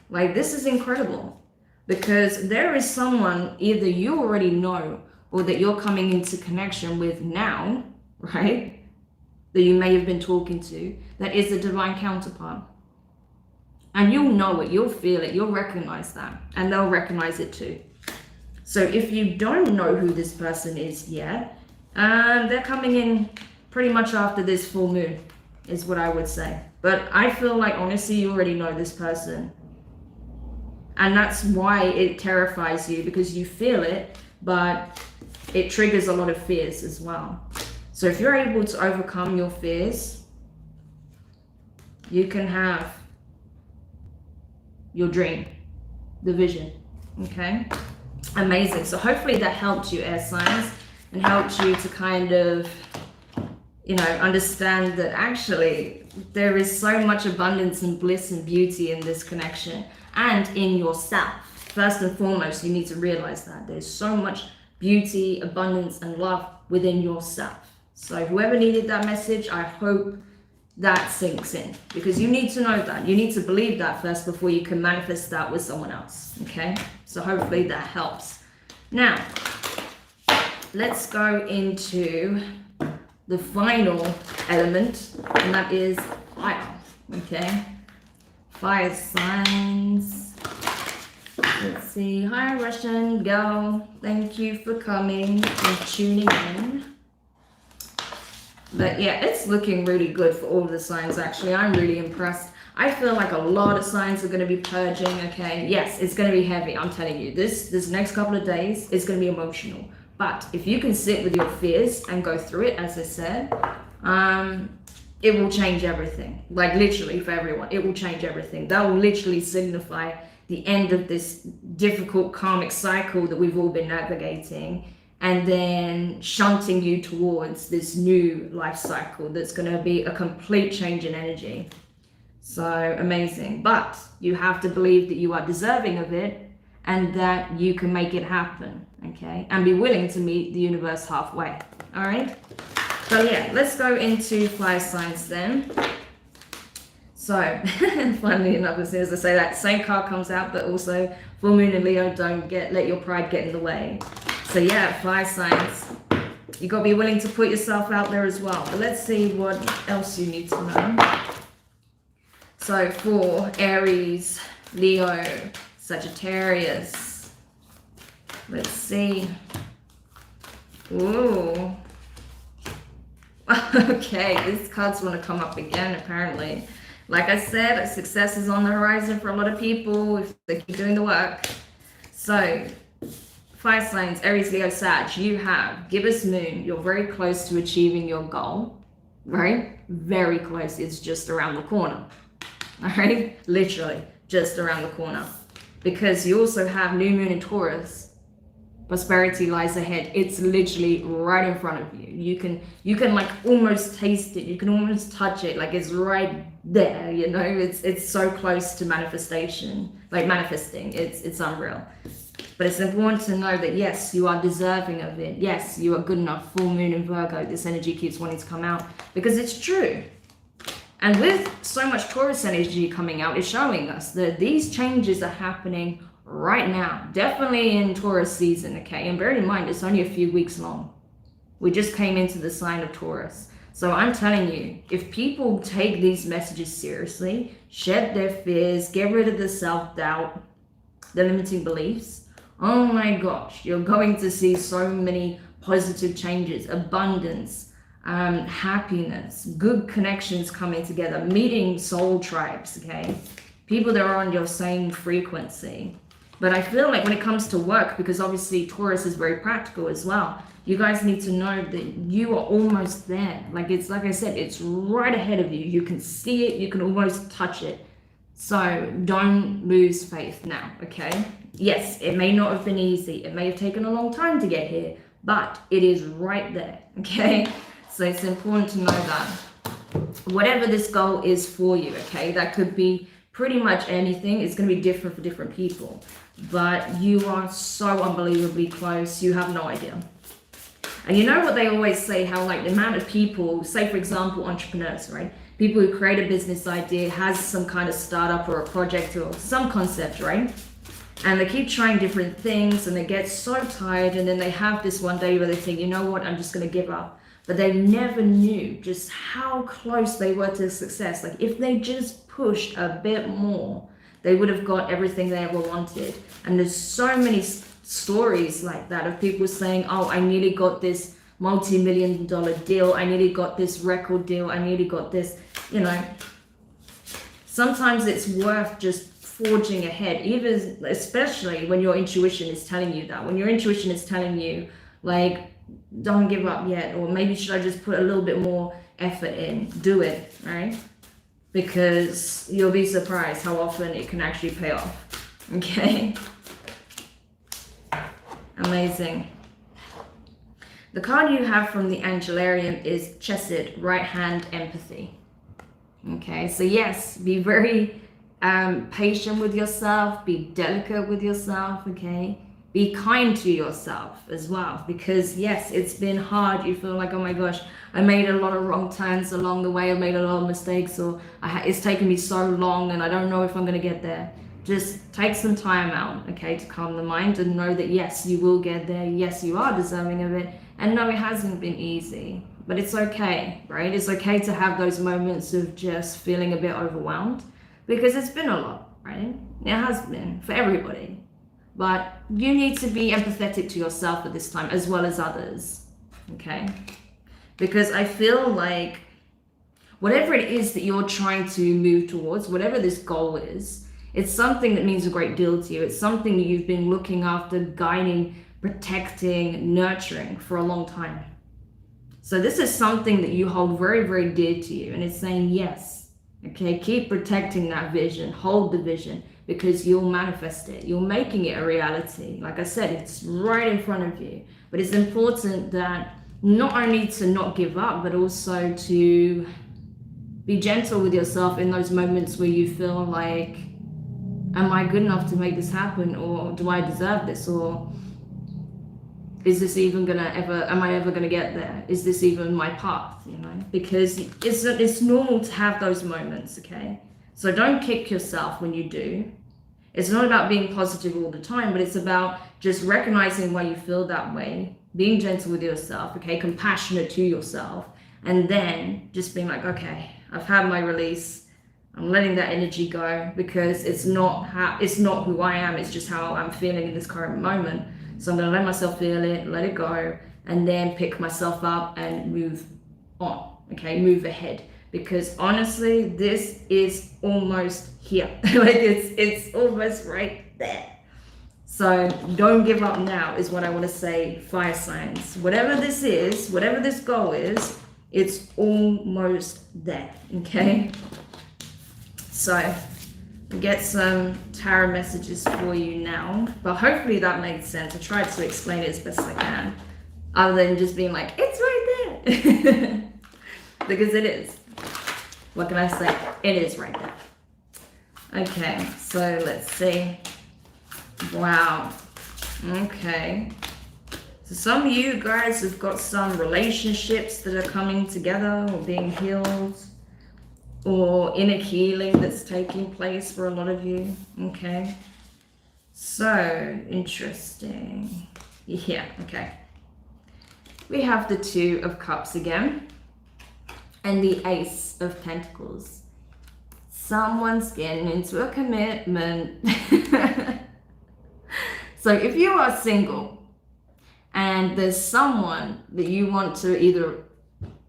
Like, this is incredible because there is someone either you already know or that you're coming into connection with now, right? That you may have been talking to, that is a divine counterpart. And you'll know it, you'll feel it, you'll recognize that, and they'll recognize it too. So if you don't know who this person is yet, they're coming in pretty much after this full moon, is what I would say. But I feel like, honestly, you already know this person. And that's why it terrifies you, because you feel it, but it triggers a lot of fears as well. So if you're able to overcome your fears, you can have your dream, the vision, okay? Amazing. So hopefully that helped you, air signs, and helped you to kind of, you know, understand that actually there is so much abundance and bliss and beauty in this connection and in yourself. First and foremost, you need to realize that there's so much beauty, abundance, and love within yourself. So whoever needed that message, I hope that sinks in, because you need to know that. You need to believe that first before you can manifest that with someone else, okay? So hopefully that helps. Now, let's go into the final element, and that is fire, okay? Fire signs. Let's see. Hi, Russian girl. Thank you for coming and tuning in. But yeah, it's looking really good for all of the signs, actually. I'm really impressed. I feel like a lot of signs are going to be purging, okay? Yes, it's going to be heavy, I'm telling you. This next couple of days is going to be emotional. But if you can sit with your fears and go through it, as I said, it will change everything. Like, literally, for everyone, it will change everything. That will literally signify the end of this difficult karmic cycle that we've all been navigating, and then shunting you towards this new life cycle that's going to be a complete change in energy. So amazing. But you have to believe that you are deserving of it and that you can make it happen, okay? And be willing to meet the universe halfway, all right? So yeah, let's go into fire signs then. So, funnily enough, as soon as I say that, same card comes out, but also full moon in Leo, don't let your pride get in the way. So yeah, fire signs. You got to be willing to put yourself out there as well. But let's see what else you need to know. So for Aries, Leo, Sagittarius, let's see. Ooh. Okay, these cards want to come up again, apparently. Like I said, success is on the horizon for a lot of people if they keep doing the work. So, fire signs, Aries, Leo, Sag, you have gibbous moon. You're very close to achieving your goal, right? Very close. It's just around the corner, all right? Literally, just around the corner. Because you also have new moon in Taurus. Prosperity lies ahead. It's literally right in front of you. You can like almost taste it. You can almost touch it. Like it's right there, you know? It's so close to manifestation, like manifesting. It's unreal. But it's important to know that yes, you are deserving of it. Yes, you are good enough. Full moon in Virgo. This energy keeps wanting to come out because it's true. And with so much Taurus energy coming out, it's showing us that these changes are happening right now, definitely in Taurus season, okay? And bear in mind, it's only a few weeks long. We just came into the sign of Taurus. So I'm telling you, if people take these messages seriously, shed their fears, get rid of the self-doubt, the limiting beliefs, oh my gosh, you're going to see so many positive changes, abundance, happiness, good connections coming together, meeting soul tribes, okay? People that are on your same frequency. But I feel like when it comes to work, because obviously Taurus is very practical as well, you guys need to know that you are almost there. Like it's, like I said, it's right ahead of you. You can see it, you can almost touch it. So don't lose faith now, okay? Yes, it may not have been easy. It may have taken a long time to get here, but it is right there, okay? So it's important to know that whatever this goal is for you, okay, that could be pretty much anything. It's going to be different for different people, but you are so unbelievably close. You have no idea. And you know what they always say, how like the amount of people, say for example, entrepreneurs, right? People who create a business idea, has some kind of startup or a project or some concept, right? And they keep trying different things and they get so tired, and then they have this one day where they think, you know what, I'm just going to give up. But they never knew just how close they were to success. Like if they just pushed a bit more, they would have got everything they ever wanted. And there's so many stories like that of people saying, oh, I nearly got this multi-million-dollar deal. I nearly got this record deal. I nearly got this, you know. Sometimes it's worth just forging ahead, even especially when your intuition is telling you that. When your intuition is telling you, like, don't give up yet, or maybe should I just put a little bit more effort in, do it, right? Because you'll be surprised how often it can actually pay off, okay? Amazing. The card you have from the Angelarium is Chesed, right hand empathy. Okay, so yes, be very patient with yourself, be delicate with yourself, okay? Be kind to yourself as well, because yes, it's been hard. You feel like, oh my gosh, I made a lot of wrong turns along the way. I made a lot of mistakes, or it's taken me so long and I don't know if I'm going to get there. Just take some time out, okay, to calm the mind and know that yes, you will get there. Yes, you are deserving of it. And no, it hasn't been easy, but it's okay, right? It's okay to have those moments of just feeling a bit overwhelmed, because it's been a lot, right? It has been for everybody. But you need to be empathetic to yourself at this time as well as others, okay? Because I feel like whatever it is that you're trying to move towards, whatever this goal is, it's something that means a great deal to you. It's something that you've been looking after, guiding, protecting, nurturing for a long time. So this is something that you hold very, very dear to you. And it's saying, yes, okay, keep protecting that vision, hold the vision, because you'll manifest it. You're making it a reality. Like I said, it's right in front of you. But it's important that not only to not give up, but also to be gentle with yourself in those moments where you feel like, am I good enough to make this happen? Or do I deserve this? Or is this even gonna ever, am I ever gonna get there? Is this even my path, you know? Because it's normal to have those moments, okay? So don't kick yourself when you do. It's not about being positive all the time, but it's about just recognizing why you feel that way, being gentle with yourself, okay, compassionate to yourself, and then just being like, okay, I've had my release. I'm letting that energy go, because it's not who I am. It's just how I'm feeling in this current moment. So I'm going to let myself feel it, let it go, and then pick myself up and move on, okay, move ahead. Because honestly, this is almost here. Like it's almost right there. So don't give up now is what I want to say, fire signs. Whatever this is, whatever this goal is, it's almost there, okay? So get some tarot messages for you now. But hopefully that made sense. I tried to explain it as best I can, other than just being like, it's right there. Because it is. What can I say? It is right there. Okay, so let's see. Wow. Okay. So some of you guys have got some relationships that are coming together or being healed, or inner healing that's taking place for a lot of you. Okay. So interesting. Yeah, okay. We have the Two of Cups again. And the Ace of Pentacles. Someone's getting into a commitment. So if you are single and there's someone that you want to either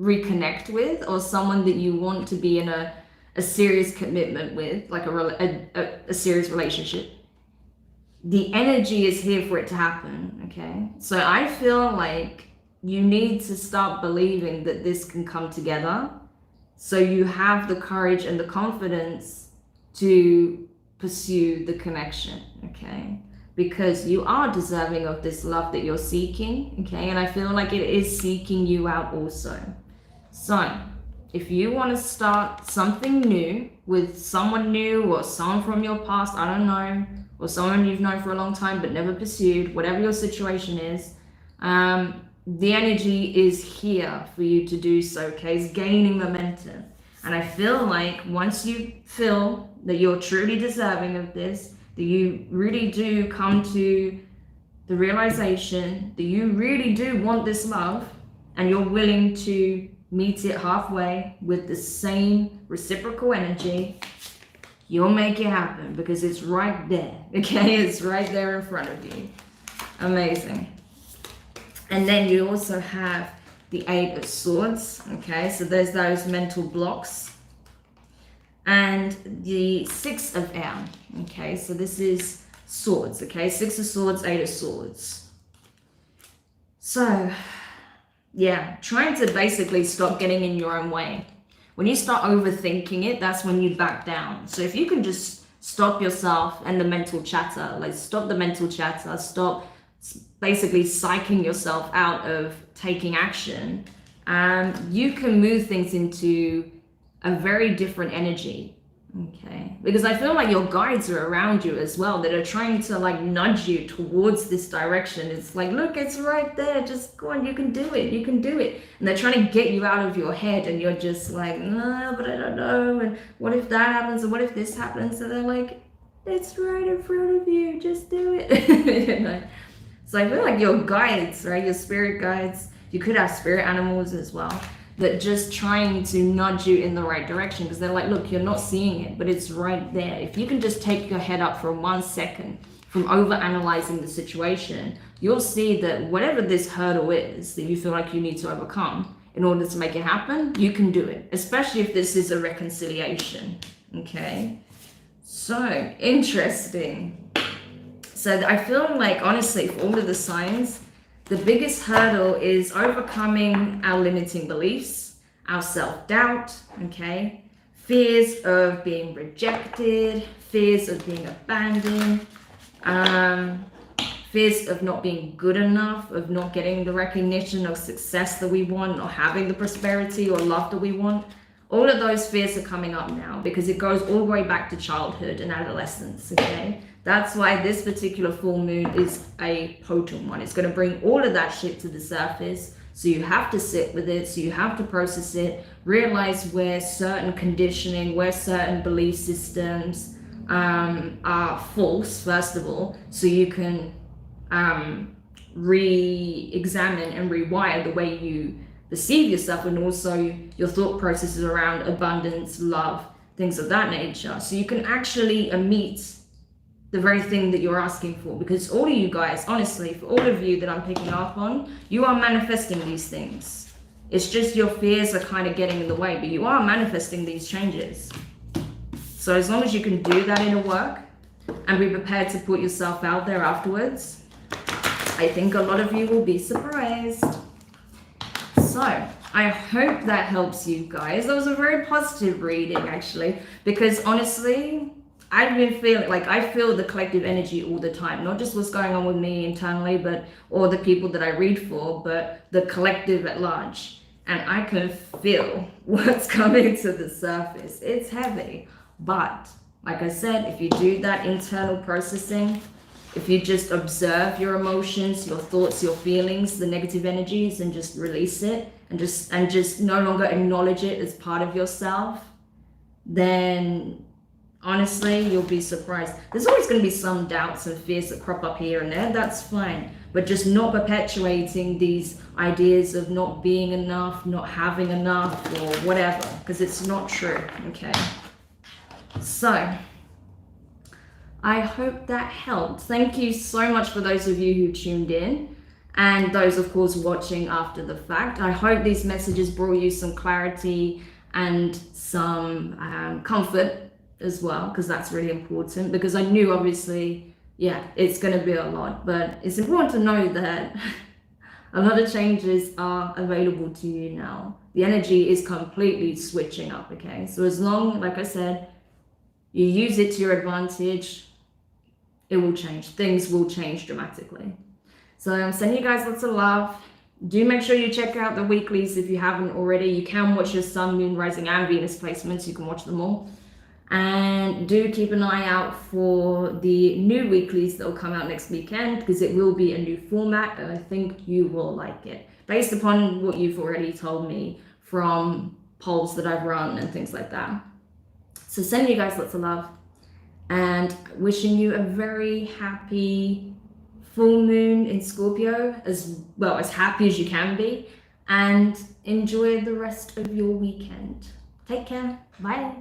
reconnect with, or someone that you want to be in a serious commitment with, like a serious relationship, the energy is here for it to happen, okay? So I feel like you need to start believing that this can come together, so you have the courage and the confidence to pursue the connection, okay? Because you are deserving of this love that you're seeking, okay? And I feel like it is seeking you out also. So if you want to start something new with someone new, or someone from your past, I don't know, or someone you've known for a long time but never pursued, whatever your situation is, the energy is here for you to do so, okay? It's gaining momentum. And I feel like once you feel that you're truly deserving of this, that you really do come to the realization that you really do want this love, and you're willing to meet it halfway with the same reciprocal energy, you'll make it happen, because it's right there, okay? It's right there in front of you. Amazing. And then you also have the Eight of Swords, okay? So there's those mental blocks. And the Six of Air, okay? So this is swords, okay? Six of Swords, Eight of Swords. So, yeah, trying to basically stop getting in your own way. When you start overthinking it, that's when you back down. So if you can just stop yourself and the mental chatter, like stop the mental chatter, stop basically psyching yourself out of taking action, you can move things into a very different energy, okay? Because I feel like your guides are around you as well, that are trying to like nudge you towards this direction. It's like, look, it's right there, just go on, you can do it, you can do it. And they're trying to get you out of your head, and you're just like, no, but I don't know, and what if that happens, and what if this happens? So they're like, it's right in front of you, just do it. You know? So I feel like your guides, right, your spirit guides, you could have spirit animals as well, that just trying to nudge you in the right direction, because they're like, look, you're not seeing it, but it's right there. If you can just take your head up for 1 second from over analyzing the situation, you'll see that whatever this hurdle is that you feel like you need to overcome in order to make it happen, you can do it, especially if this is a reconciliation, okay? So interesting. So I feel like, honestly, for all of the signs, the biggest hurdle is overcoming our limiting beliefs, our self-doubt, okay? Fears of being rejected, fears of being abandoned, fears of not being good enough, of not getting the recognition or success that we want, or having the prosperity or love that we want. All of those fears are coming up now, because it goes all the way back to childhood and adolescence, okay? That's why this particular full moon is a potent one. It's going to bring all of that shit to the surface. So you have to sit with it. So you have to process it, realize where certain conditioning, where certain belief systems are false, first of all, so you can re-examine and rewire the way you perceive yourself, and also your thought processes around abundance, love, things of that nature. So you can actually meet the very thing that you're asking for, because all of you guys, honestly, for all of you that I'm picking up on, you are manifesting these things. It's just your fears are kind of getting in the way, but you are manifesting these changes. So as long as you can do that inner work and be prepared to put yourself out there afterwards, I think a lot of you will be surprised. So I hope that helps you guys. That was a very positive reading, actually, because honestly, I've been feeling like I feel the collective energy all the time, not just what's going on with me internally, but or the people that I read for, but the collective at large. And I can feel what's coming to the surface. It's heavy, but like I said, if you do that internal processing, if you just observe your emotions, your thoughts, your feelings, the negative energies, and just release it, and just no longer acknowledge it as part of yourself, then honestly, you'll be surprised. There's always going to be some doubts and fears that crop up here and there. That's fine. But just not perpetuating these ideas of not being enough, not having enough, or whatever, because it's not true, okay? So, I hope that helped. Thank you so much for those of you who tuned in and those, of course, watching after the fact. I hope these messages brought you some clarity and some comfort as well, because that's really important. Because I knew, obviously, yeah, it's going to be a lot, but it's important to know that a lot of changes are available to you now. The energy is completely switching up, okay? So as long, like I said, you use it to your advantage, it will change. Things will change dramatically. So I'm sending you guys lots of love. Do make sure you check out the weeklies if you haven't already. You can watch your Sun, Moon, Rising, and Venus placements. You can watch them all. And do keep an eye out for the new weeklies that will come out next weekend, because it will be a new format and I think you will like it. Based upon what you've already told me from polls that I've run and things like that. So sending you guys lots of love and wishing you a very happy full moon in Scorpio, as well as happy as you can be, and enjoy the rest of your weekend. Take care. Bye.